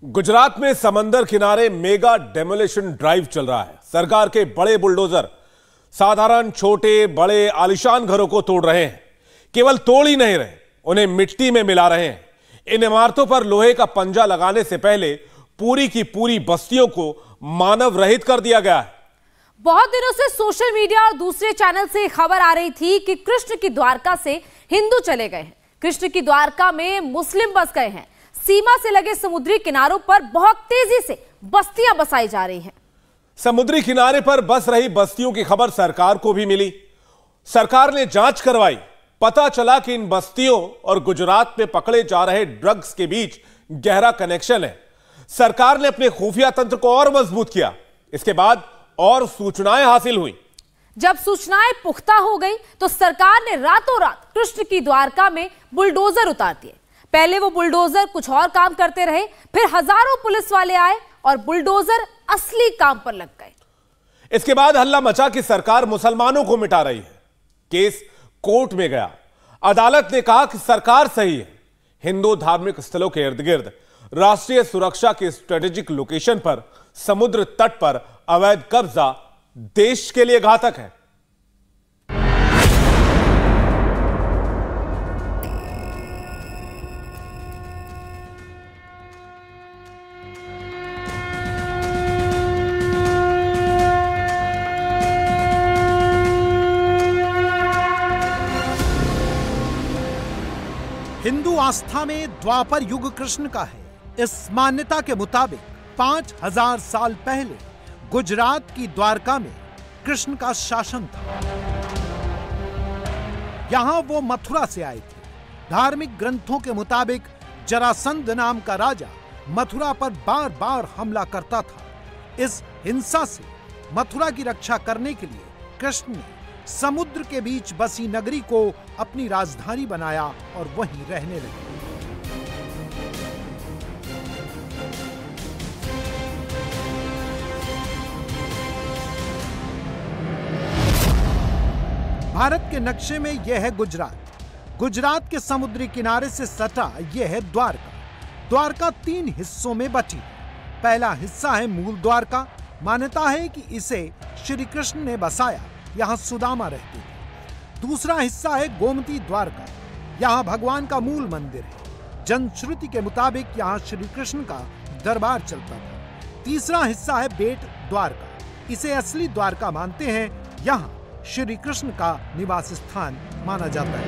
गुजरात में समंदर किनारे मेगा डेमोलिशन ड्राइव चल रहा है। सरकार के बड़े बुलडोजर साधारण छोटे बड़े आलीशान घरों को तोड़ रहे हैं। केवल तोड़ ही नहीं रहे, उन्हें मिट्टी में मिला रहे हैं। इन इमारतों पर लोहे का पंजा लगाने से पहले पूरी की पूरी बस्तियों को मानव रहित कर दिया गया है। बहुत दिनों से सोशल मीडिया और दूसरे चैनल से खबर आ रही थी कि कृष्ण की द्वारका से हिंदू चले गए हैं, कृष्ण की द्वारका में मुस्लिम बस गए हैं। सीमा से लगे समुद्री किनारों पर बहुत तेजी से बस्तियां बसाई जा रही हैं। समुद्री किनारे पर बस रही बस्तियों की खबर सरकार को भी मिली। सरकार ने जांच करवाई, पता चला कि इन बस्तियों और गुजरात में पकड़े जा रहे ड्रग्स के बीच गहरा कनेक्शन है। सरकार ने अपने खुफिया तंत्र को और मजबूत किया। इसके बाद और सूचनाएं हासिल हुई। जब सूचनाएं पुख्ता हो गई तो सरकार ने रातों रात कृष्ण की द्वारका में बुलडोजर उतार दिए। पहले वो बुलडोजर कुछ और काम करते रहे, फिर हजारों पुलिस वाले आए और बुलडोजर असली काम पर लग गए। इसके बाद हल्ला मचा कि सरकार मुसलमानों को मिटा रही है। केस कोर्ट में गया। अदालत ने कहा कि सरकार सही है। हिंदू धार्मिक स्थलों के इर्द गिर्द राष्ट्रीय सुरक्षा के स्ट्रेटेजिक लोकेशन पर समुद्र तट पर अवैध कब्जा देश के लिए घातक है। हिंदू आस्था में द्वापर युग कृष्ण का है। इस मान्यता के मुताबिक 5000 साल पहले गुजरात की द्वारका में कृष्ण का शासन था। यहां वो मथुरा से आए थे। धार्मिक ग्रंथों के मुताबिक जरासंध नाम का राजा मथुरा पर बार बार हमला करता था। इस हिंसा से मथुरा की रक्षा करने के लिए कृष्ण ने समुद्र के बीच बसी नगरी को अपनी राजधानी बनाया और वहीं रहने लगे। भारत के नक्शे में यह है गुजरात। गुजरात के समुद्री किनारे से सटा यह है द्वारका। द्वारका 3 हिस्सों में बटी है। पहला हिस्सा है मूल द्वारका। मान्यता है कि इसे श्री कृष्ण ने बसाया, यहाँ सुदामा रहते थे। दूसरा हिस्सा है गोमती द्वारका। यहाँ भगवान का मूल मंदिर है। जनश्रुति के मुताबिक यहाँ श्री कृष्ण का दरबार चलता था। तीसरा हिस्सा है बेट द्वारका। इसे असली द्वारका मानते हैं। यहाँ श्री कृष्ण का निवास स्थान माना जाता है।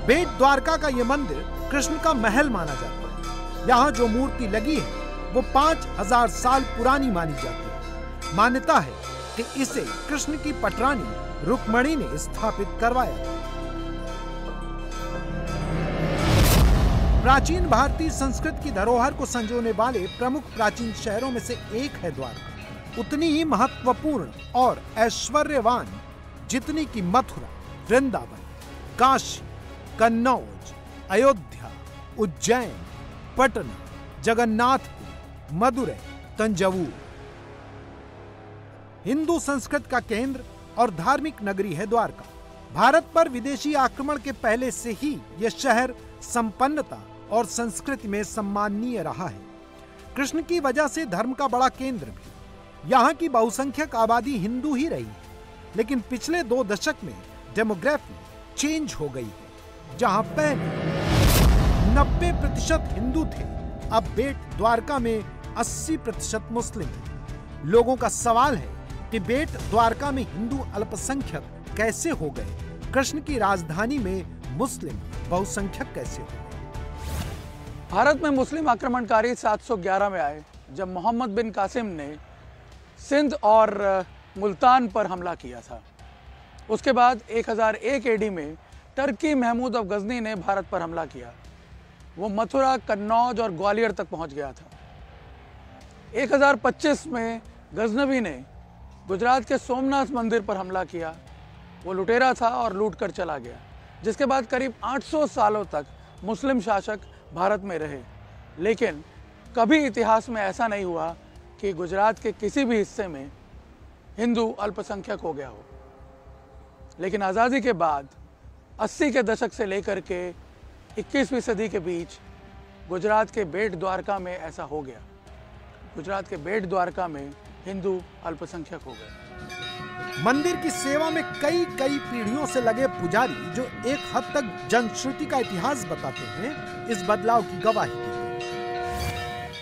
बेट द्वारका का यह मंदिर कृष्ण का महल माना जाता है। यहाँ जो मूर्ति लगी है वो 5000 साल पुरानी मानी जाती है। मान्यता है कि इसे कृष्ण की पटरानी रुक्मणी ने स्थापित करवाया था। प्राचीन भारतीय संस्कृति की धरोहर को संजोने वाले प्रमुख प्राचीन शहरों में से एक है द्वारका। उतनी ही महत्वपूर्ण और ऐश्वर्यवान जितनी की मथुरा, वृंदावन, काशी, कन्नौज, अयोध्या, उज्जैन, पटना, जगन्नाथपुर, मदुरै, तंजावुर। हिंदू संस्कृति का केंद्र और धार्मिक नगरी है द्वारका। भारत पर विदेशी आक्रमण के पहले से ही यह शहर संपन्नता और संस्कृति में सम्माननीय रहा है। कृष्ण की वजह से धर्म का बड़ा केंद्र भी। यहाँ की बहुसंख्यक आबादी हिंदू ही रही है, लेकिन पिछले 2 दशक में डेमोग्राफी चेंज हो गई है। जहाँ पहले 90% हिंदू थे, अब बेट द्वारका में 80% मुस्लिम हैं। लोगों का सवाल है कि बेट द्वारका में हिंदू अल्पसंख्यक कैसे हो गए? कृष्ण की राजधानी में मुस्लिम बहुसंख्यक कैसे हो गए? भारत में मुस्लिम आक्रमणकारी 711 में आए, जब मोहम्मद बिन कासिम ने सिंध और मुल्तान पर हमला किया था। उसके बाद 1001 एडी में टर्की महमूद ऑफ गजनी ने भारत पर हमला किया। वो मथुरा, कन्नौज और ग्वालियर तक पहुंच गया था। 1025 में गजनवी ने गुजरात के सोमनाथ मंदिर पर हमला किया। वो लुटेरा था और लूट कर चला गया। जिसके बाद करीब 800 सालों तक मुस्लिम शासक भारत में रहे। लेकिन कभी इतिहास में ऐसा नहीं हुआ कि गुजरात के किसी भी हिस्से में हिंदू अल्पसंख्यक हो गया हो। लेकिन आज़ादी के बाद 80 के दशक से लेकर के 21वीं सदी के बीच गुजरात के बेट द्वारका में ऐसा हो गया। गुजरात के बेट द्वारका में हिंदू अल्पसंख्यक हो गए। मंदिर की सेवा में कई पीढ़ियों से लगे पुजारी जो एक हद तक जनश्रुति का इतिहास बताते हैं, इस बदलाव की गवाही दी।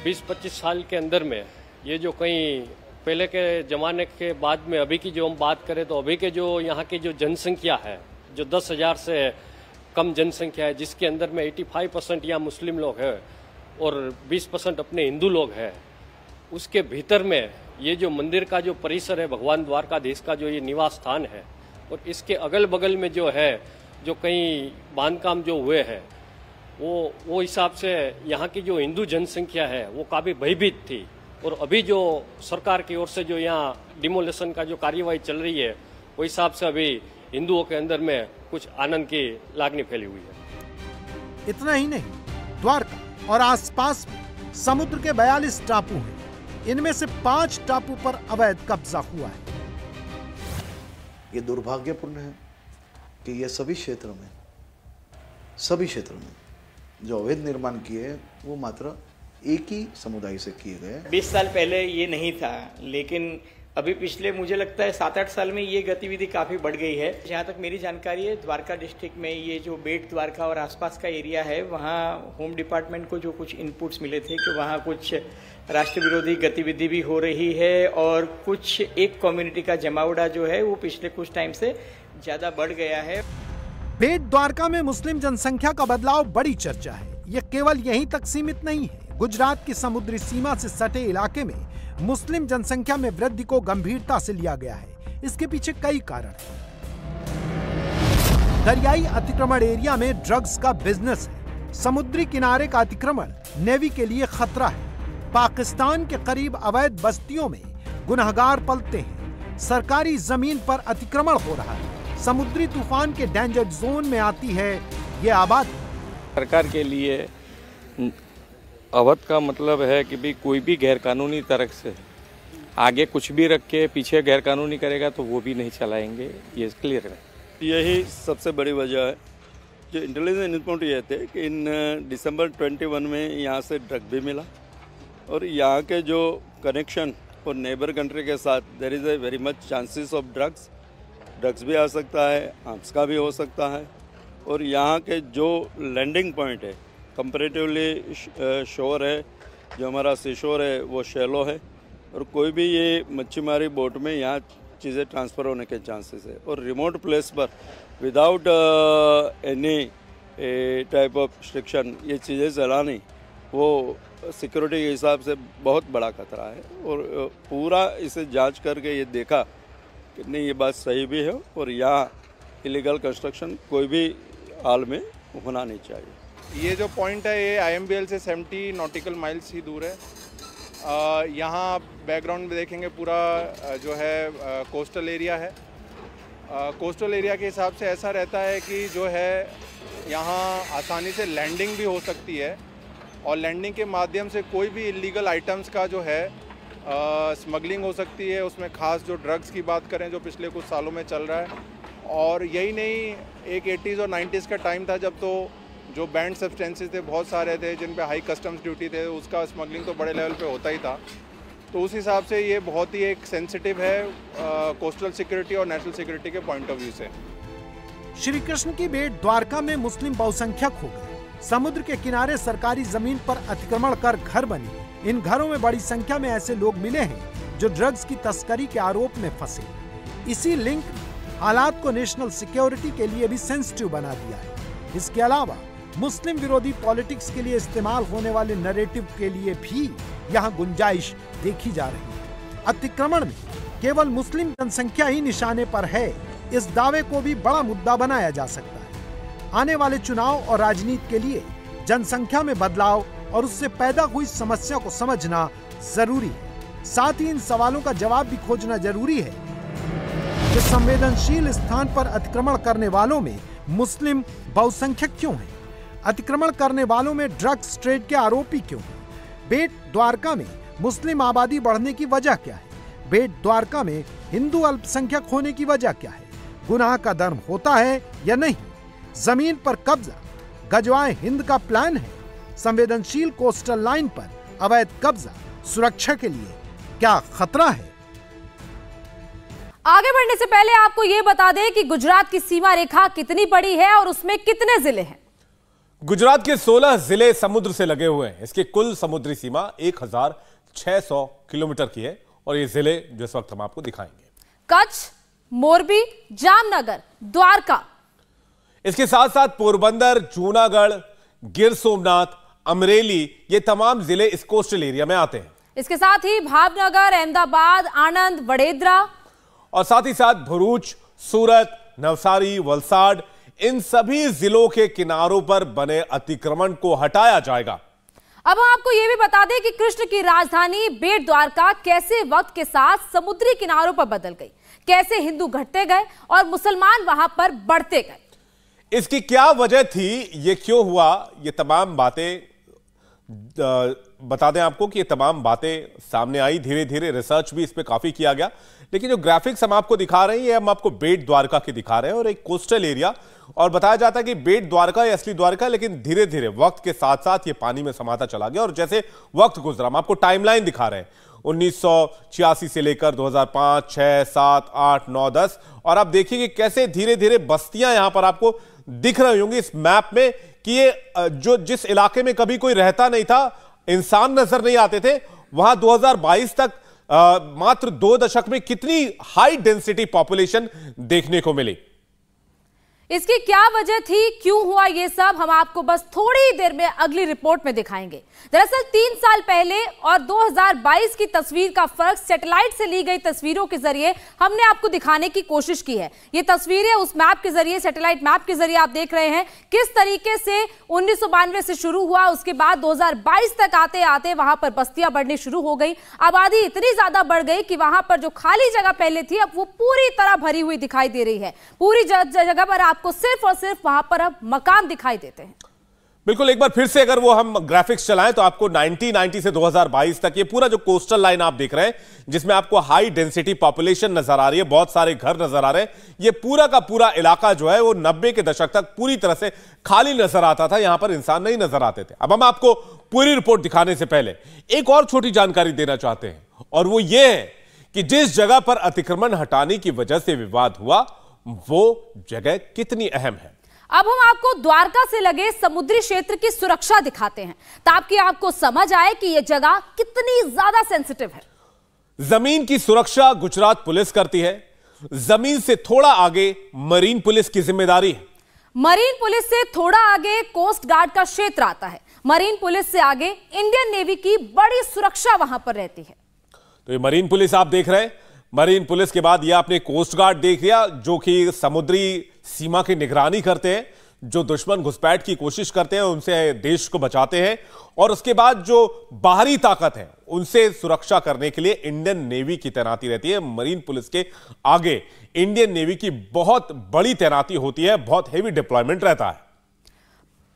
20-25 साल के अंदर में ये जो कहीं पहले के जमाने के बाद में अभी की जो हम बात करें तो अभी के जो यहाँ की जो जनसंख्या है, जो 10,000 से कम जनसंख्या है, जिसके अंदर में 85% यहाँ मुस्लिम लोग हैं और 20% अपने हिंदू लोग हैं, उसके भीतर में ये जो मंदिर का जो परिसर है, भगवान द्वारकाधीश का जो ये निवास स्थान है, और इसके अगल बगल में जो है जो कई बांधकाम जो हुए हैं, वो हिसाब से यहाँ की जो हिंदू जनसंख्या है वो काफ़ी भयभीत थी। और अभी जो सरकार की ओर से जो यहाँ डिमोलेशन का जो कार्यवाही चल रही है, वो हिसाब से अभी हिंदुओं के अंदर में कुछ आनंद की लागनी फैली हुई है। इतना ही नहीं, द्वारका और आसपास समुद्र के 42 टापू हैं। इनमें से 5 टापू पर अवैध कब्जा हुआ है। ये दुर्भाग्यपूर्ण है कि ये सभी क्षेत्रों में जो अवैध निर्माण किए वो मात्र एक ही समुदाय से किए गए। 20 साल पहले ये नहीं था, लेकिन अभी पिछले मुझे लगता है 7-8 साल में ये गतिविधि काफ़ी बढ़ गई है। जहाँ तक मेरी जानकारी है, द्वारका डिस्ट्रिक्ट में ये जो बेट द्वारका और आसपास का एरिया है, वहाँ होम डिपार्टमेंट को जो कुछ इनपुट्स मिले थे कि वहाँ कुछ राष्ट्र विरोधी गतिविधि भी हो रही है और कुछ एक कम्युनिटी का जमावड़ा जो है वो पिछले कुछ टाइम से ज़्यादा बढ़ गया है। बेट द्वारका में मुस्लिम जनसंख्या का बदलाव बड़ी चर्चा है। यह केवल यहीं तक सीमित नहीं है। गुजरात की समुद्री सीमा से सटे इलाके में मुस्लिम जनसंख्या में वृद्धि को गंभीरता से लिया गया है। इसके पीछे कई कारण हैं। दरियाई अतिक्रमण एरिया में ड्रग्स का बिजनेस है। समुद्री किनारे का अतिक्रमण नेवी के लिए खतरा है। पाकिस्तान के करीब अवैध बस्तियों में गुनहगार पलते हैं। सरकारी जमीन पर अतिक्रमण हो रहा है। समुद्री तूफान के डेंजर जोन में आती है ये आबादी। सरकार के लिए अवध का मतलब है कि भी कोई भी गैरकानूनी तरह से आगे कुछ भी रख के पीछे गैरकानूनी करेगा तो वो भी नहीं चलाएंगे, ये क्लियर है। यही सबसे बड़ी वजह है। जो इंटेलिजेंस इनपुट ये थे कि इन दिसंबर 21 में यहाँ से ड्रग भी मिला और यहाँ के जो कनेक्शन और नेबर कंट्री के साथ there is a very much chances of drugs भी आ सकता है, आर्म्स का भी हो सकता है। और यहाँ के जो लैंडिंग पॉइंट है कंपैरेटिवली शोर है, जो हमारा सीशोर है वो शैलो है और कोई भी ये मच्छीमारी बोट में यहाँ चीज़ें ट्रांसफ़र होने के चांसेस है। और रिमोट प्लेस पर without any type of restriction ये चीज़ें चलानी वो सिक्योरिटी के हिसाब से बहुत बड़ा खतरा है। और पूरा इसे जांच करके ये देखा कि नहीं ये बात सही भी है और यहाँ इलीगल कंस्ट्रक्शन कोई भी हाल में होना नहीं चाहिए। ये जो पॉइंट है ये IMBL से 70 नॉटिकल माइल्स ही दूर है। यहाँ आप बैकग्राउंड में देखेंगे पूरा जो है कोस्टल एरिया है। कोस्टल एरिया के हिसाब से ऐसा रहता है कि जो है यहाँ आसानी से लैंडिंग भी हो सकती है और लैंडिंग के माध्यम से कोई भी इलीगल आइटम्स का जो है स्मगलिंग हो सकती है। उसमें खास जो ड्रग्स की बात करें जो पिछले कुछ सालों में चल रहा है। और यही नहीं, एक 80s और 90s का टाइम था जब तो जो बैंड सब्सटेंसेस थे बहुत सारे थे जिन पे हाई कस्टम्स ड्यूटी थे, उसका स्मगलिंग तो बड़े लेवल पे होता ही था। तो उस हिसाब से ये बहुत ही एक सेंसिटिव है कोस्टल सिक्योरिटी और नेशनल सिक्योरिटी के पॉइंट ऑफ व्यू से। श्री कृष्ण की बेट द्वारका में मुस्लिम बहुसंख्यक हो गए। समुद्र के किनारे सरकारी जमीन पर अतिक्रमण कर घर बने। इन घरों में बड़ी संख्या में ऐसे लोग मिले हैं जो ड्रग्स की तस्करी के आरोप में फंसे। इसी लिंक हालात को नेशनल सिक्योरिटी के लिए भी सेंसिटिव बना दिया है। इसके अलावा मुस्लिम विरोधी पॉलिटिक्स के लिए इस्तेमाल होने वाले नैरेटिव के लिए भी यहाँ गुंजाइश देखी जा रही है। अतिक्रमण में केवल मुस्लिम जनसंख्या ही निशाने पर है, इस दावे को भी बड़ा मुद्दा बनाया जा सकता है। आने वाले चुनाव और राजनीति के लिए जनसंख्या में बदलाव और उससे पैदा हुई समस्या को समझना जरूरी है। साथ ही इन सवालों का जवाब भी खोजना जरूरी है कि संवेदनशील स्थान पर अतिक्रमण करने वालों में मुस्लिम बहुसंख्यक क्यों हैं? अतिक्रमण करने वालों में ड्रग्स ट्रेड के आरोपी क्यों हैं? बेट द्वारका में मुस्लिम आबादी बढ़ने की वजह क्या है? बेट द्वारका में हिंदू अल्पसंख्यक होने की वजह क्या है? गुनाह का धर्म होता है या नहीं? जमीन पर कब्जा गजवाए हिंद का प्लान है? संवेदनशील कोस्टल लाइन पर अवैध कब्जा सुरक्षा के लिए क्या खतरा है? आगे बढ़ने से पहले आपको यह बता दें कि गुजरात की सीमा रेखा कितनी बड़ी है और उसमें कितने जिले हैं। गुजरात के 16 जिले समुद्र से लगे हुए हैं। इसकी कुल समुद्री सीमा 1600 किलोमीटर की है और ये जिले जो इस वक्त हम आपको दिखाएंगे: कच्छ, मोरबी, जामनगर, द्वारका। इसके साथ साथ पोरबंदर, जूनागढ़, गिर सोमनाथ, अमरेली, ये तमाम जिले इस कोस्टल एरिया में आते हैं। इसके साथ ही भावनगर, अहमदाबाद, आनंद, वडोदरा और साथ ही साथ भरूच, सूरत, नवसारी, वलसाड, इन सभी जिलों के किनारों पर बने अतिक्रमण को हटाया जाएगा। अब हम आपको यह भी बता दें कि कृष्ण की राजधानी बेट द्वारका कैसे वक्त के साथ समुद्री किनारों पर बदल गई, कैसे हिंदू घटते गए और मुसलमान वहां पर बढ़ते गए। इसकी क्या वजह थी, ये क्यों हुआ, ये तमाम बातें बता दें आपको कि ये तमाम बातें सामने आई। धीरे धीरे रिसर्च भी इस पे काफी किया गया, लेकिन जो ग्राफिक्स हम आपको दिखा रहे हैं ये हम आपको बेट द्वारका के दिखा रहे हैं और एक कोस्टल एरिया। और बताया जाता है कि बेट द्वारका या असली द्वारका, लेकिन धीरे धीरे वक्त के साथ साथ ये पानी में समाता चला गया। और जैसे वक्त गुजरा, हम आपको टाइमलाइन दिखा रहे हैं 1986 से लेकर 2005, 6, 7, 8, 9, 10, और आप देखिए कि कैसे धीरे धीरे बस्तियां यहां पर आपको दिख रही होंगी इस मैप में कि ये जो जिस इलाके में कभी कोई रहता नहीं था, इंसान नजर नहीं आते थे, वहां 2022 तक मात्र 2 दशक में कितनी हाई डेंसिटी पॉपुलेशन देखने को मिली। इसकी क्या वजह थी, क्यों हुआ ये सब, हम आपको बस थोड़ी देर में अगली रिपोर्ट में दिखाएंगे। दरअसल 3 साल पहले और 2022 की तस्वीर का फर्क सैटेलाइट से ली गई तस्वीरों के जरिए हमने आपको दिखाने की कोशिश की है। ये तस्वीरें उस मैप के जरिए, सैटेलाइट मैप के जरिए आप देख रहे हैं किस तरीके से 1992 से शुरू हुआ, उसके बाद 2022 तक आते आते वहां पर बस्तियां बढ़नी शुरू हो गई। आबादी इतनी ज्यादा बढ़ गई कि वहां पर जो खाली जगह पहले थी अब वो पूरी तरह भरी हुई दिखाई दे रही है। पूरी जगह पर आपको सिर्फ और सिर्फ वहां पर अब मकान दिखाई देते हैं। बिल्कुल, एक बार फिर से अगर वो हम ग्राफिक्स चलाएं तो आपको 1990 से 2022 तक ये पूरा जो कोस्टल लाइन आप देख रहे हैं, जिसमें आपको हाई डेंसिटी पॉपुलेशन नजर आ रही है, बहुत सारे घर नजर आ रहे हैं, ये पूरा का पूरा इलाका जो है वो 90 के दशक तक पूरी तरह से खाली नजर आता था। यहां पर इंसान नहीं नजर आते थे। अब हम आपको पूरी रिपोर्ट दिखाने से पहले एक और छोटी जानकारी देना चाहते हैं, और वो ये है कि जिस जगह पर अतिक्रमण हटाने की वजह से विवाद हुआ वो जगह कितनी अहम है। अब हम आपको द्वारका से लगे समुद्री क्षेत्र की सुरक्षा दिखाते हैं ताकि आपको समझ आए कि यह जगह कितनी ज्यादा सेंसिटिव है। जमीन की सुरक्षा गुजरात पुलिस करती है, जमीन से थोड़ा आगे मरीन पुलिस की जिम्मेदारी है। मरीन पुलिस से थोड़ा आगे कोस्ट गार्ड का क्षेत्र आता है। मरीन पुलिस से आगे इंडियन नेवी की बड़ी सुरक्षा वहां पर रहती है। तो ये मरीन पुलिस आप देख रहे हैं। मरीन पुलिस के बाद ये आपने कोस्ट गार्ड देख लिया, जो कि समुद्री सीमा की निगरानी करते हैं, जो दुश्मन घुसपैठ की कोशिश करते हैं उनसे देश को बचाते हैं। और उसके बाद जो बाहरी ताकत है उनसे सुरक्षा करने के लिए इंडियन नेवी की तैनाती रहती है। मरीन पुलिस के आगे इंडियन नेवी की बहुत बड़ी तैनाती होती है, बहुत हेवी डिप्लॉयमेंट रहता है।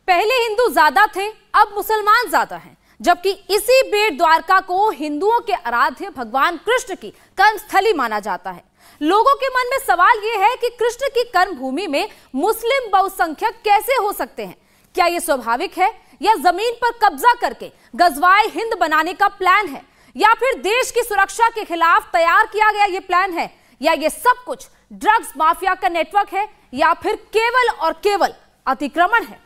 पहले हिंदू ज्यादा थे, अब मुसलमान ज्यादा हैं, जबकि इसी बेट द्वारका को हिंदुओं के आराध्य भगवान कृष्ण की कर्मस्थली माना जाता है। लोगों के मन में सवाल यह है कि कृष्ण की कर्मभूमि में मुस्लिम बहुसंख्यक कैसे हो सकते हैं? क्या यह स्वाभाविक है या जमीन पर कब्जा करके गजवाए हिंद बनाने का प्लान है, या फिर देश की सुरक्षा के खिलाफ तैयार किया गया यह प्लान है, या यह सब कुछ ड्रग्स माफिया का नेटवर्क है, या फिर केवल और केवल अतिक्रमण है?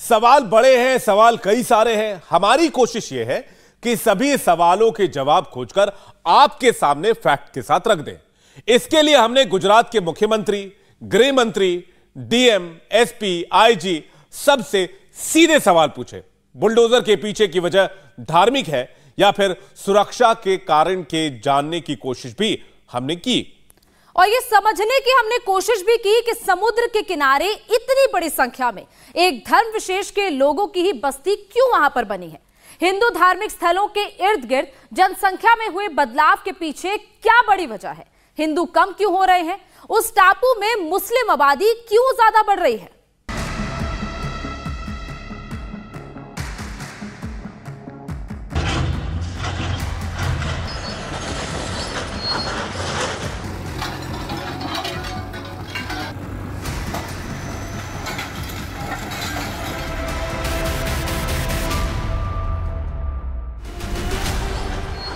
सवाल बड़े हैं, सवाल कई सारे हैं। हमारी कोशिश यह है कि सभी सवालों के जवाब खोजकर आपके सामने फैक्ट के साथ रख दें। इसके लिए हमने गुजरात के मुख्यमंत्री, गृह मंत्री, डीएम, एसपी, आईजी सबसे सीधे सवाल पूछे। बुलडोजर के पीछे की वजह धार्मिक है या फिर सुरक्षा के कारण के जानने की कोशिश भी हमने की, और ये समझने की हमने कोशिश भी की कि समुद्र के किनारे इतनी बड़ी संख्या में एक धर्म विशेष के लोगों की ही बस्ती क्यों वहां पर बनी है। हिंदू धार्मिक स्थलों के इर्द गिर्द जनसंख्या में हुए बदलाव के पीछे क्या बड़ी वजह है? हिंदू कम क्यों हो रहे हैं? उस टापू में मुस्लिम आबादी क्यों ज्यादा बढ़ रही है?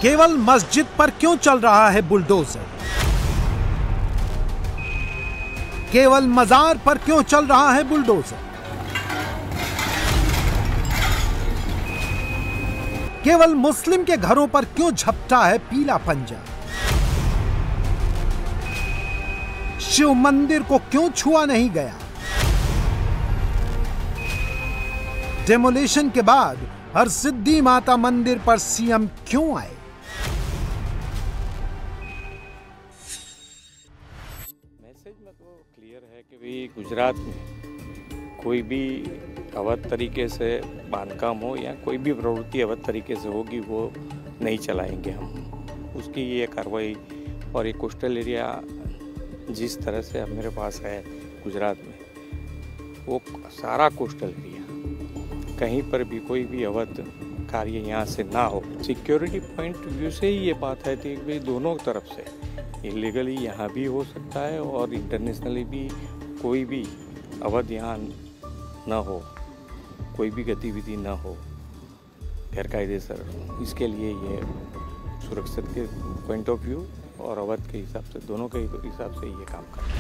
केवल मस्जिद पर क्यों चल रहा है बुलडोजर? केवल मजार पर क्यों चल रहा है बुलडोजर? केवल मुस्लिम के घरों पर क्यों झपटा है पीला पंजा? शिव मंदिर को क्यों छुआ नहीं गया? डेमोलेशन के बाद हरसिद्धि माता मंदिर पर सीएम क्यों आए? मैसेज में तो क्लियर है कि भाई गुजरात में कोई भी अवैध तरीके से बांधकाम हो या कोई भी प्रवृत्ति अवैध तरीके से होगी वो नहीं चलाएंगे हम। उसकी ये कार्रवाई और ये कोस्टल एरिया जिस तरह से अब मेरे पास है गुजरात में, वो सारा कोस्टल एरिया कहीं पर भी कोई भी अवैध कार्य यहाँ से ना हो। सिक्योरिटी पॉइंट व्यू से ही ये बात है कि भाई दोनों तरफ से इलीगली यहाँ भी हो सकता है और इंटरनेशनली भी कोई भी अवैध यहाँ ना हो, कोई भी गतिविधि ना हो गैरकायदेसर। इसके लिए ये सुरक्षा के पॉइंट ऑफ व्यू और अवैध के हिसाब से, दोनों के हिसाब से ये काम कर रहे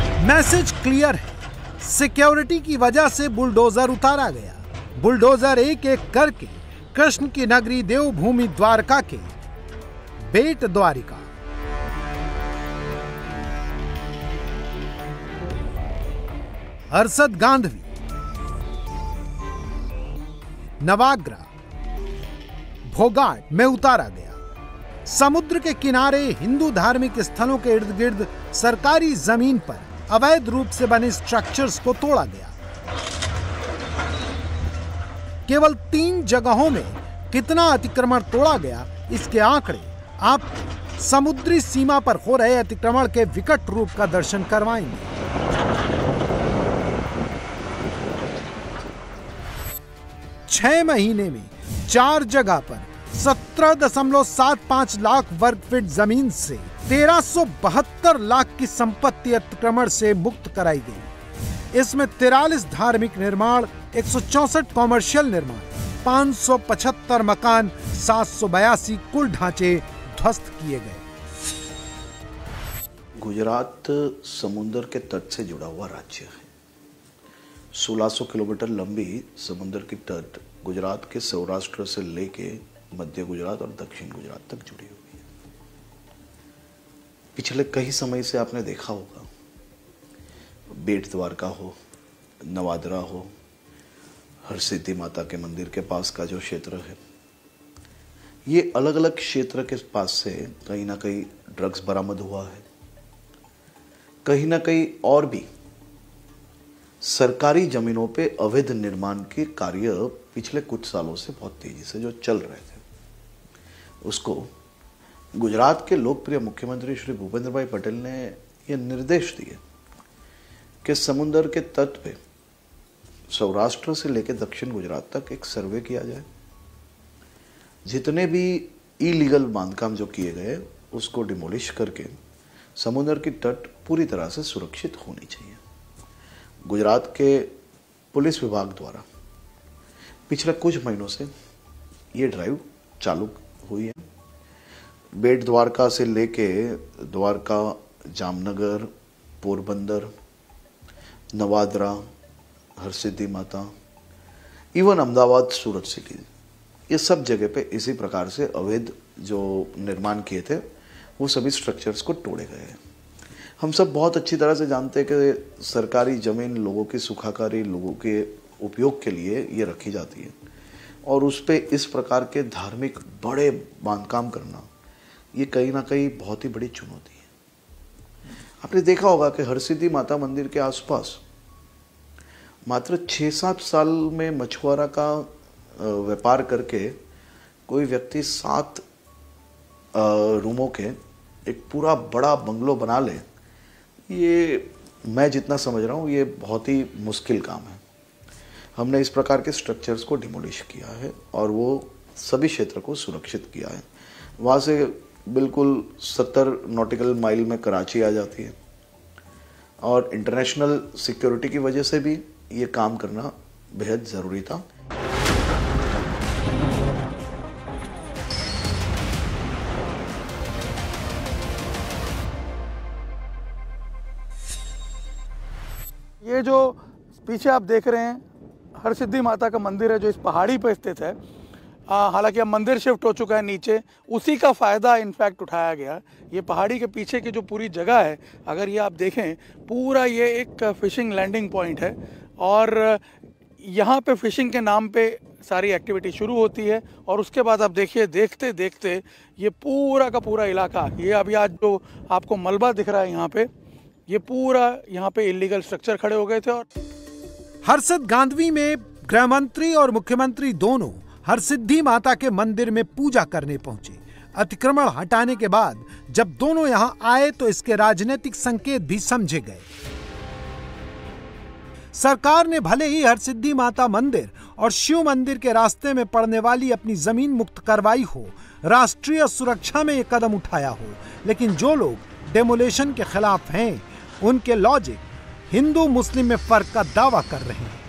हैं। मैसेज क्लियर है, सिक्योरिटी की वजह से बुलडोजर उतारा गया। बुलडोजर एक एक करके कृष्ण की नगरी देवभूमि द्वारका के बेट द्वारिका, हर्षद गांधवी, नवाग्रा, भोगाट में उतारा गया। समुद्र के किनारे हिंदू धार्मिक स्थलों के इर्द गिर्द सरकारी जमीन पर अवैध रूप से बने स्ट्रक्चर्स को तोड़ा गया। केवल 3 जगहों में कितना अतिक्रमण तोड़ा गया, इसके आंकड़े आपको समुद्री सीमा पर हो रहे अतिक्रमण के विकट रूप का दर्शन करवाएंगे। छह महीने में 4 जगह पर 17.75 लाख वर्ग फीट जमीन से 1372 लाख की संपत्ति अतिक्रमण से मुक्त कराई गई। इसमें 43 धार्मिक निर्माण, 164 कॉमर्शियल निर्माण, 575 मकान, 782 कुल ढांचे ध्वस्त किए गए। गुजरात समुद्र के तट से जुड़ा हुआ राज्य है। 1600 किलोमीटर लंबी समुद्र की तट गुजरात के सौराष्ट्र से लेके मध्य गुजरात और दक्षिण गुजरात तक जुड़ी हुई है। पिछले कई समय से आपने देखा होगा, बेट द्वारका हो, नवाद्रा हो, हरसिद्धि माता के मंदिर के पास का जो क्षेत्र है, ये अलग अलग क्षेत्र के पास से कहीं ना कहीं ड्रग्स बरामद हुआ है। कहीं ना कहीं और भी सरकारी जमीनों पे अवैध निर्माण के कार्य पिछले कुछ सालों से बहुत तेजी से जो चल रहे थे, उसको गुजरात के लोकप्रिय मुख्यमंत्री श्री भूपेंद्र भाई पटेल ने यह निर्देश दिए कि समुद्र के तट पे सौराष्ट्र से लेकर दक्षिण गुजरात तक एक सर्वे किया जाए। जितने भी इलीगल बांधकाम जो किए गए उसको डिमोलिश करके समुद्र की तट पूरी तरह से सुरक्षित होनी चाहिए। गुजरात के पुलिस विभाग द्वारा पिछले कुछ महीनों से ये ड्राइव चालू हुई है। बेट द्वारका से लेके द्वारका, जामनगर, पोरबंदर, नवाद्रा, हरसिद्धि माता, इवन अहमदाबाद, सूरत सिटी, ये सब जगह पे इसी प्रकार से अवैध जो निर्माण किए थे वो सभी स्ट्रक्चर्स को तोड़े गए हैं। हम सब बहुत अच्छी तरह से जानते हैं कि सरकारी ज़मीन लोगों की सुखाकारी, लोगों के उपयोग के लिए ये रखी जाती है और उस पे इस प्रकार के धार्मिक बड़े बांधकाम करना ये कहीं ना कहीं बहुत ही बड़ी चुनौती है। आपने देखा होगा कि हरसिद्धि माता मंदिर के आसपास मात्र 6-7 साल में मछुआरा का व्यापार करके कोई व्यक्ति 7 रूमों के एक पूरा बड़ा बंगलो बना ले, ये मैं जितना समझ रहा हूँ ये बहुत ही मुश्किल काम है। हमने इस प्रकार के स्ट्रक्चर्स को डिमोलिश किया है और वो सभी क्षेत्र को सुरक्षित किया है। वहाँ से बिल्कुल 70 नॉटिकल माइल में कराची आ जाती है और इंटरनेशनल सिक्योरिटी की वजह से भी ये काम करना बेहद ज़रूरी था। ये जो पीछे आप देख रहे हैं हरसिद्धि माता का मंदिर है जो इस पहाड़ी पर स्थित है। हालांकि अब मंदिर शिफ्ट हो चुका है नीचे, उसी का फ़ायदा इनफैक्ट उठाया गया। ये पहाड़ी के पीछे की जो पूरी जगह है, अगर ये आप देखें, पूरा ये एक फ़िशिंग लैंडिंग पॉइंट है और यहाँ पे फ़िशिंग के नाम पे सारी एक्टिविटी शुरू होती है और उसके बाद आप देखिए देखते देखते ये पूरा का पूरा इलाका, ये अभी आज जो आपको मलबा दिख रहा है यहाँ पे, ये पूरा यहाँ पे इलीगल स्ट्रक्चर खड़े हो गए थे। और हर्षद गांधवी में गृह मंत्री और मुख्यमंत्री दोनों हरसिद्धि माता के मंदिर में पूजा करने पहुंचे। अतिक्रमण हटाने के बाद जब दोनों यहां आए तो इसके राजनीतिक संकेत भी समझे गए। सरकार ने भले ही हरसिद्धि माता मंदिर और शिव मंदिर के रास्ते में पड़ने वाली अपनी जमीन मुक्त करवाई हो, राष्ट्रीय सुरक्षा में यह कदम उठाया हो, लेकिन जो लोग डेमोलेशन के खिलाफ हैं, उनके लॉजिक हिंदू मुस्लिम में फर्क का दावा कर रहे हैं।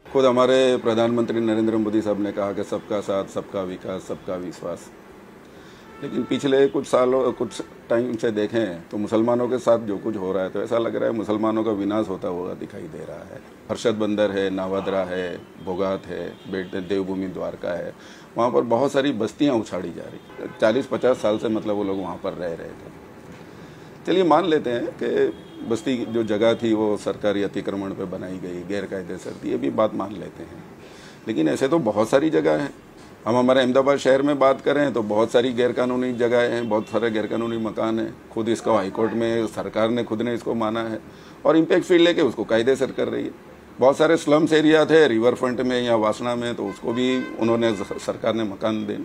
खुद हमारे प्रधानमंत्री नरेंद्र मोदी साहब ने कहा कि सबका साथ, सबका विकास, सबका विश्वास। लेकिन पिछले कुछ सालों, कुछ टाइम से देखें तो मुसलमानों के साथ जो कुछ हो रहा है तो ऐसा लग रहा है मुसलमानों का विनाश होता हुआ दिखाई दे रहा है। हर्षद बंदर है, नावद्रा है, भोगात है, देवभूमि द्वारका है, वहाँ पर बहुत सारी बस्तियाँ उछाड़ी जा रही। 40-50 साल से मतलब वो लोग वहाँ पर रह रहे थे। चलिए मान लेते हैं कि बस्ती जो जगह थी वो सरकारी अतिक्रमण पे बनाई गई, गैरकायदेसर थी, ये भी बात मान लेते हैं। लेकिन ऐसे तो बहुत सारी जगह हैं। हम हमारे अहमदाबाद शहर में बात करें तो बहुत सारी गैरकानूनी जगह हैं, बहुत सारे गैरकानूनी मकान हैं। खुद इसको हाईकोर्ट में सरकार ने खुद ने इसको माना है और इम्पैक्ट फील्ड लेके उसको कायदेसर कर रही है। बहुत सारे स्लम्स एरिया थे रिवर फ्रंट में या वासना में, तो उसको भी उन्होंने सरकार ने मकान दे।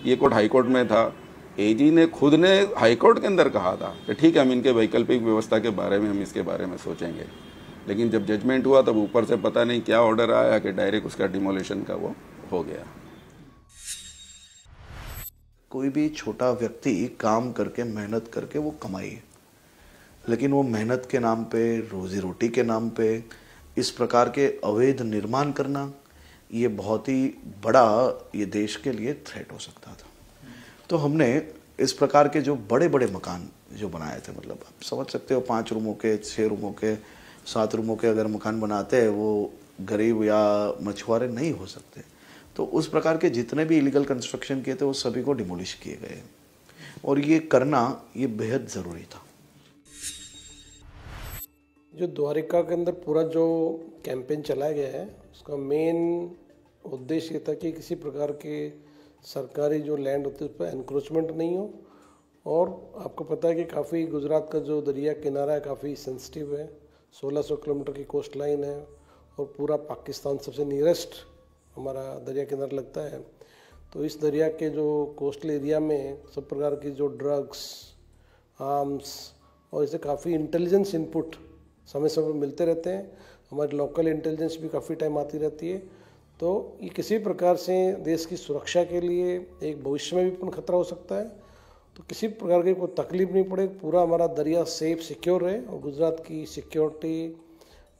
ये कोर्ट हाईकोर्ट में था। एजी ने खुद ने हाईकोर्ट के अंदर कहा था कि ठीक है हम इनके वैकल्पिक व्यवस्था के बारे में हम इसके बारे में सोचेंगे। लेकिन जब जजमेंट हुआ तब ऊपर से पता नहीं क्या ऑर्डर आया कि डायरेक्ट उसका डिमोलिशन का वो हो गया। कोई भी छोटा व्यक्ति काम करके मेहनत करके वो कमाई, लेकिन वो मेहनत के नाम पे, रोजी रोटी के नाम पे इस प्रकार के अवैध निर्माण करना, ये बहुत ही बड़ा ये देश के लिए थ्रेट हो सकता था। तो हमने इस प्रकार के जो बड़े बड़े मकान जो बनाए थे, मतलब आप समझ सकते हो 5 रूमों के, 6 रूमों के, 7 रूमों के अगर मकान बनाते हैं वो गरीब या मछुआरे नहीं हो सकते। तो उस प्रकार के जितने भी इलीगल कंस्ट्रक्शन किए थे वो सभी को डिमोलिश किए गए और ये करना ये बेहद ज़रूरी था। जो द्वारिका के अंदर पूरा जो कैंपेन चलाया गया है उसका मेन उद्देश्य ये था कि किसी प्रकार के सरकारी जो लैंड होती है उस पर एनक्रोचमेंट नहीं हो। और आपको पता है कि काफ़ी गुजरात का जो दरिया किनारा है काफ़ी सेंसिटिव है, 1600 किलोमीटर की कोस्ट लाइन है और पूरा पाकिस्तान सबसे नियरेस्ट हमारा दरिया किनारा लगता है। तो इस दरिया के जो कोस्टल एरिया में सब प्रकार की जो ड्रग्स, आर्म्स और इसे काफ़ी इंटेलिजेंस इनपुट समय समय पर मिलते रहते हैं। हमारी लोकल इंटेलिजेंस भी काफ़ी टाइम आती रहती है। तो ये किसी प्रकार से देश की सुरक्षा के लिए एक भविष्य में भी पूर्ण खतरा हो सकता है। तो किसी प्रकार की कोई तकलीफ नहीं पड़े, पूरा हमारा दरिया सेफ सिक्योर रहे और गुजरात की सिक्योरिटी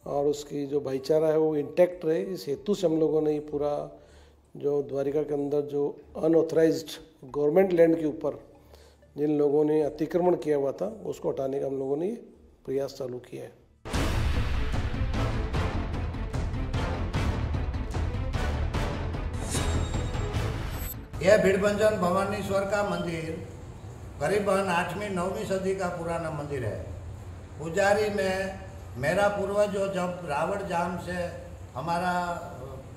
और उसकी जो भाईचारा है वो इंटैक्ट रहे। इस हेतु से हम लोगों ने ये पूरा जो द्वारिका के अंदर जो अनऑथराइज्ड गवर्नमेंट लैंड के ऊपर जिन लोगों ने अतिक्रमण किया हुआ था उसको हटाने का हम लोगों ने प्रयास चालू किया है। यह भीड़भंजन भवानीश्वर का मंदिर करीबन 8वीं-9वीं सदी का पुराना मंदिर है। पुजारी में मेरा पूर्वज जो जब रावण जाम से हमारा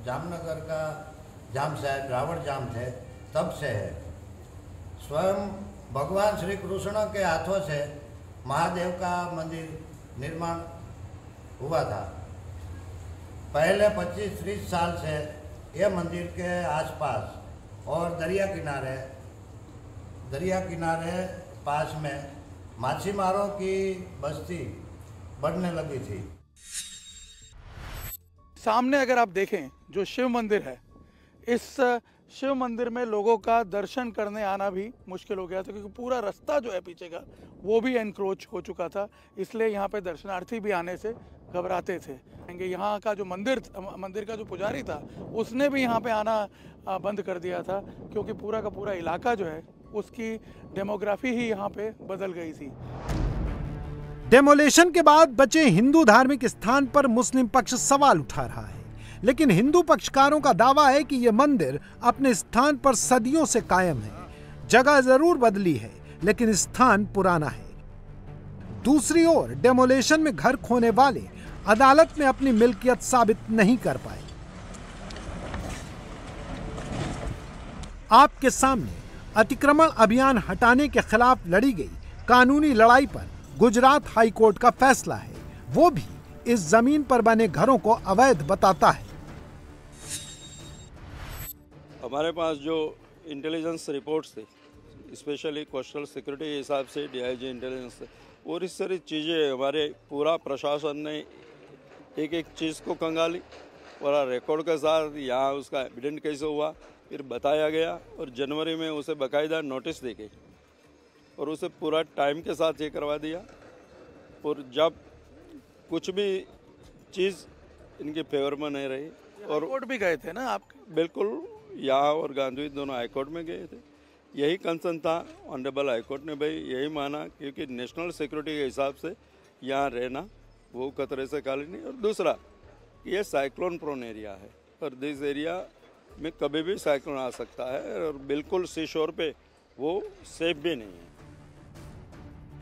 जामनगर का जाम साहब रावण जाम थे तब से है। स्वयं भगवान श्री कृष्ण के हाथों से महादेव का मंदिर निर्माण हुआ था। पहले 25-30 साल से यह मंदिर के आसपास और दरिया किनारे पास में मछुआरों की बस्ती बढ़ने लगी थी। सामने अगर आप देखें जो शिव मंदिर है, इस शिव मंदिर में लोगों का दर्शन करने आना भी मुश्किल हो गया था क्योंकि पूरा रास्ता जो है पीछे का वो भी एनक्रोच हो चुका था। इसलिए यहाँ पे दर्शनार्थी भी आने से घबराते थे। यहाँ का जो मंदिर का जो पुजारी था उसने भी यहाँ पे आना बंद कर दिया था क्योंकि पूरा का पूरा इलाका जो है उसकी डेमोग्राफी ही यहाँ पे बदल गई थी। डेमोलेशन के बाद बचे हिंदू धार्मिक स्थान पर मुस्लिम पक्ष सवाल उठा रहा है, लेकिन हिंदू पक्षकारों का दावा है कि यह मंदिर अपने स्थान पर सदियों से कायम है। जगह जरूर बदली है, लेकिन स्थान पुराना है। दूसरी ओर डेमोलेशन में घर खोने वाले अदालत में अपनी मिल्कियत साबित नहीं कर पाए। आपके सामने अतिक्रमण अभियान हटाने के खिलाफ लड़ी गई कानूनी लड़ाई पर गुजरात हाई कोर्ट का फैसला है। वो भी इस जमीन पर बने घरों को अवैध बताता है। हमारे पास जो इंटेलिजेंस रिपोर्ट्स थे, स्पेशली कोस्टल सिक्योरिटी के हिसाब से डीआईजी इंटेलिजेंस और इस सारी चीज़ें हमारे पूरा प्रशासन ने एक एक चीज़ को कंगाली और रिकॉर्ड के साथ यहाँ उसका एविडेंट कैसे हुआ फिर बताया गया और जनवरी में उसे बाकायदा नोटिस दे गई और उसे पूरा टाइम के साथ ये करवा दिया। और जब कुछ भी चीज़ इनके फेवर में नहीं रही और कोर्ट भी गए थे ना आप? बिल्कुल, यहाँ और गांधी दोनों हाई कोर्ट में गए थे। यही कंसर्न था ऑनरेबल हाई कोर्ट ने भाई यही माना क्योंकि नेशनल सिक्योरिटी के हिसाब से यहाँ रहना वो खतरे से खाली नहीं। और दूसरा ये साइक्लोन प्रोन एरिया है और दिस एरिया में कभी भी साइक्लोन आ सकता है और बिल्कुल सी शोर पे वो सेफ भी नहीं है।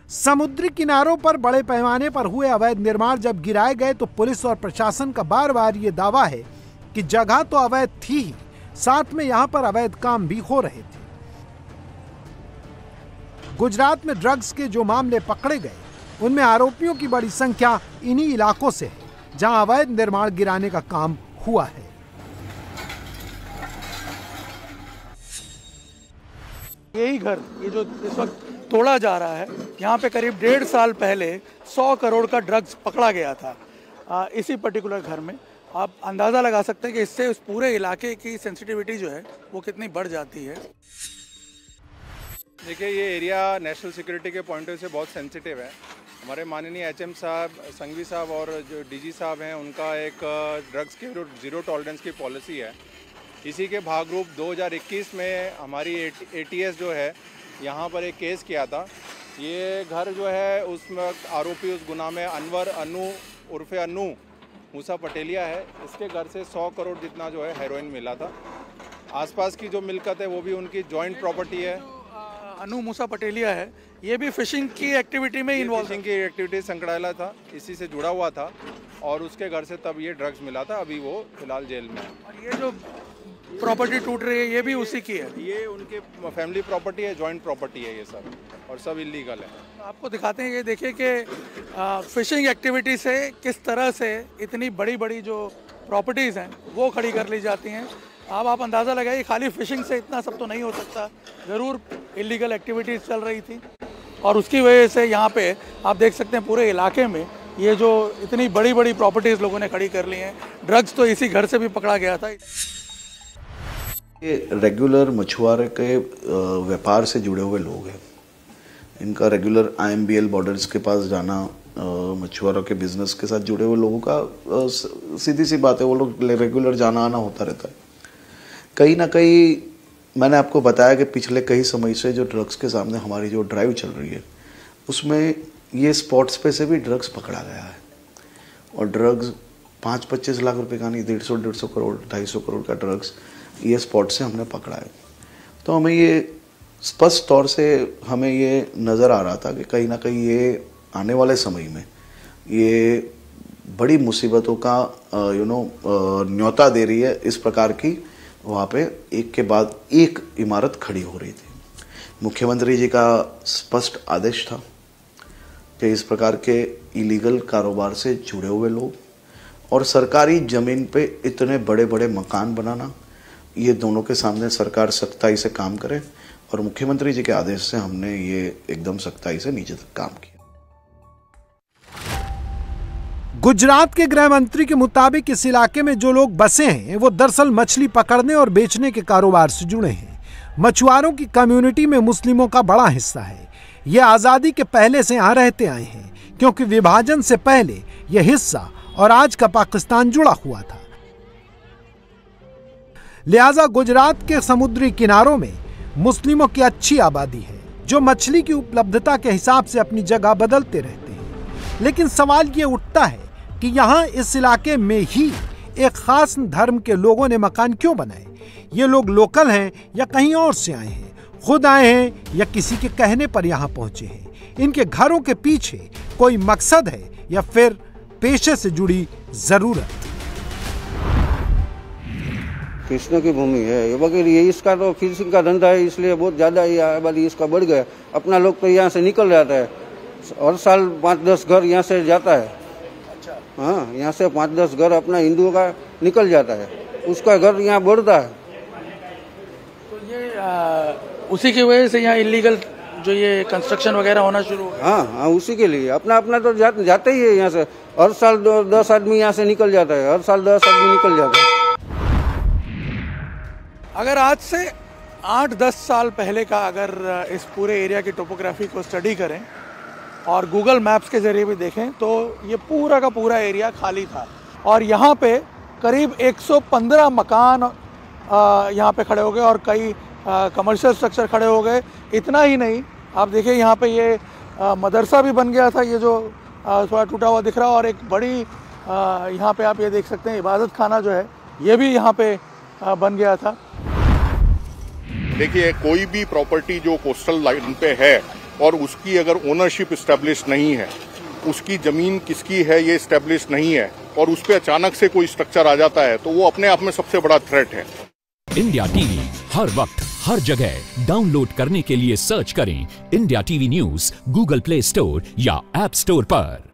समुद्री किनारों पर बड़े पैमाने पर हुए अवैध निर्माण जब गिराए गए तो पुलिस और प्रशासन का बार बार ये दावा है कि जगह तो अवैध थी ही, साथ में यहां पर अवैध काम भी हो रहे थे। गुजरात में ड्रग्स के जो मामले पकड़े गए उनमें आरोपियों की बड़ी संख्या इन्हीं इलाकों से है जहां अवैध निर्माण गिराने का काम हुआ है। यही घर ये जो इस वक्त तोड़ा जा रहा है, यहाँ पे करीब 1.5 साल पहले 100 करोड़ का ड्रग्स पकड़ा गया था। इसी पर्टिकुलर घर में आप अंदाज़ा लगा सकते हैं कि इससे उस पूरे इलाके की सेंसिटिविटी जो है वो कितनी बढ़ जाती है। देखिए, ये एरिया नेशनल सिक्योरिटी के पॉइंट ऑफ व्यू से बहुत सेंसिटिव है। हमारे माननीय एचएम साहब, संघवी साहब और जो डीजी साहब हैं उनका एक ड्रग्स के विरुद्ध जीरो टॉलरेंस की पॉलिसी है। इसी के भागरूप 2021 में हमारी एटीएस जो है यहाँ पर एक केस किया था। ये घर जो है उसमें आरोपी उस गुनाह में अनवर अनु उर्फे अनु मूसा पटेलिया है। इसके घर से 100 करोड़ जितना जो है हेरोइन मिला था। आसपास की जो मिलकत है वो भी उनकी जॉइंट प्रॉपर्टी है। अनु मूसा पटेलिया है, ये भी फिशिंग की एक्टिविटी में इन्वॉल्व, फिशिंग की एक्टिविटी संकड़ाला था, इसी से जुड़ा हुआ था और उसके घर से तब ये ड्रग्स मिला था। अभी वो फिलहाल जेल में है। और ये जो प्रॉपर्टी टूट रही है ये भी उसी की है? ये उनके फैमिली प्रॉपर्टी है, जॉइंट प्रॉपर्टी है ये सब, और सब इलीगल है। आपको दिखाते हैं, ये देखिए कि फिशिंग एक्टिविटी से किस तरह से इतनी बड़ी बड़ी जो प्रॉपर्टीज़ हैं वो खड़ी कर ली जाती हैं। अब आप अंदाज़ा लगाइए, खाली फिशिंग से इतना सब तो नहीं हो सकता, ज़रूर इलीगल एक्टिविटीज़ चल रही थी और उसकी वजह से यहाँ पे आप देख सकते हैं पूरे इलाके में ये जो इतनी बड़ी बड़ी प्रॉपर्टीज़ लोगों ने खड़ी कर ली हैं। ड्रग्स तो इसी घर से भी पकड़ा गया था। ये रेगुलर मछुआरे के व्यापार से जुड़े हुए लोग हैं। इनका रेगुलर IMBL बॉर्डर्स के पास जाना, मछुआरों के बिजनेस के साथ जुड़े हुए लोगों का सीधी सी बात है, वो लोग रेगुलर जाना आना होता रहता है। कहीं ना कहीं मैंने आपको बताया कि पिछले कई समय से जो ड्रग्स के सामने हमारी जो ड्राइव चल रही है उसमें ये स्पॉट्स पे से भी ड्रग्स पकड़ा गया है और ड्रग्स 5-25 लाख रुपए का नहीं, 150 करोड़ 250 करोड़ का ड्रग्स ये स्पॉट से हमने पकड़ा है। तो हमें ये स्पष्ट तौर से हमें ये नज़र आ रहा था कि कहीं ना कहीं ये आने वाले समय में ये बड़ी मुसीबतों का न्योता दे रही है। इस प्रकार की वहाँ पे एक के बाद एक इमारत खड़ी हो रही थी। मुख्यमंत्री जी का स्पष्ट आदेश था कि इस प्रकार के इलीगल कारोबार से जुड़े हुए लोग और सरकारी ज़मीन पे इतने बड़े बड़े मकान बनाना, ये दोनों के सामने सरकार सख्ताई से काम करे और मुख्यमंत्री जी के आदेश से हमने ये एकदम सख्ताई से नीचे तक काम किया। गुजरात के गृह मंत्री के मुताबिक इस इलाके में जो लोग बसे हैं वो दरअसल मछली पकड़ने और बेचने के कारोबार से जुड़े हैं। मछुआरों की कम्युनिटी में मुस्लिमों का बड़ा हिस्सा है। ये आज़ादी के पहले से यहाँ रहते आए हैं क्योंकि विभाजन से पहले यह हिस्सा और आज का पाकिस्तान जुड़ा हुआ था। लिहाजा गुजरात के समुद्री किनारों में मुस्लिमों की अच्छी आबादी है जो मछली की उपलब्धता के हिसाब से अपनी जगह बदलते रहते हैं। लेकिन सवाल ये उठता है कि यहाँ इस इलाके में ही एक खास धर्म के लोगों ने मकान क्यों बनाए? ये लोग लोकल हैं या कहीं और से आए हैं, खुद आए हैं या किसी के कहने पर यहाँ पहुंचे हैं? इनके घरों के पीछे कोई मकसद है या फिर पेशे से जुड़ी जरूरत? कृष्ण की भूमि है ये वगैरह, ये इसका तो फिशिंग का धंधा है, इसलिए बहुत ज़्यादा ये आबादी इसका बढ़ गया। अपना लोग तो यहाँ से निकल जाता है, हर साल 5-10 घर यहाँ से जाता है। हाँ, यहाँ से 5-10 घर अपना हिंदुओं का निकल जाता है, उसका घर यहाँ बढ़ता है। तो ये उसी की वजह से यहाँ इलीगल जो ये कंस्ट्रक्शन वगैरह होना शुरू हो? हाँ, उसी के लिए अपना तो जाते ही है यहाँ से। हर साल 10 आदमी यहाँ से निकल जाता है, हर साल 10 आदमी निकल जाता है। अगर आज से 8-10 साल पहले का अगर इस पूरे एरिया की टोपोग्राफी को स्टडी करें और गूगल मैप्स के जरिए भी देखें तो ये पूरा का पूरा एरिया खाली था और यहाँ पे करीब 115 मकान यहाँ पे खड़े हो गए और कई कमर्शियल स्ट्रक्चर खड़े हो गए। इतना ही नहीं, आप देखिए यहाँ पे ये मदरसा भी बन गया था, ये जो थोड़ा टूटा हुआ दिख रहा है, और एक बड़ी यहाँ पे आप ये देख सकते हैं इबादत खाना जो है ये भी यहाँ पे बन गया था। देखिए, कोई भी प्रॉपर्टी जो कोस्टल लाइन पे है और उसकी अगर ओनरशिप इस्टेब्लिश नहीं है, उसकी जमीन किसकी है ये इस्टेब्लिश नहीं है और उस पे अचानक से कोई स्ट्रक्चर आ जाता है तो वो अपने आप में सबसे बड़ा थ्रेट है। इंडिया टीवी हर वक्त हर जगह डाउनलोड करने के लिए सर्च करें India TV news Google play store या ऐप स्टोर पर।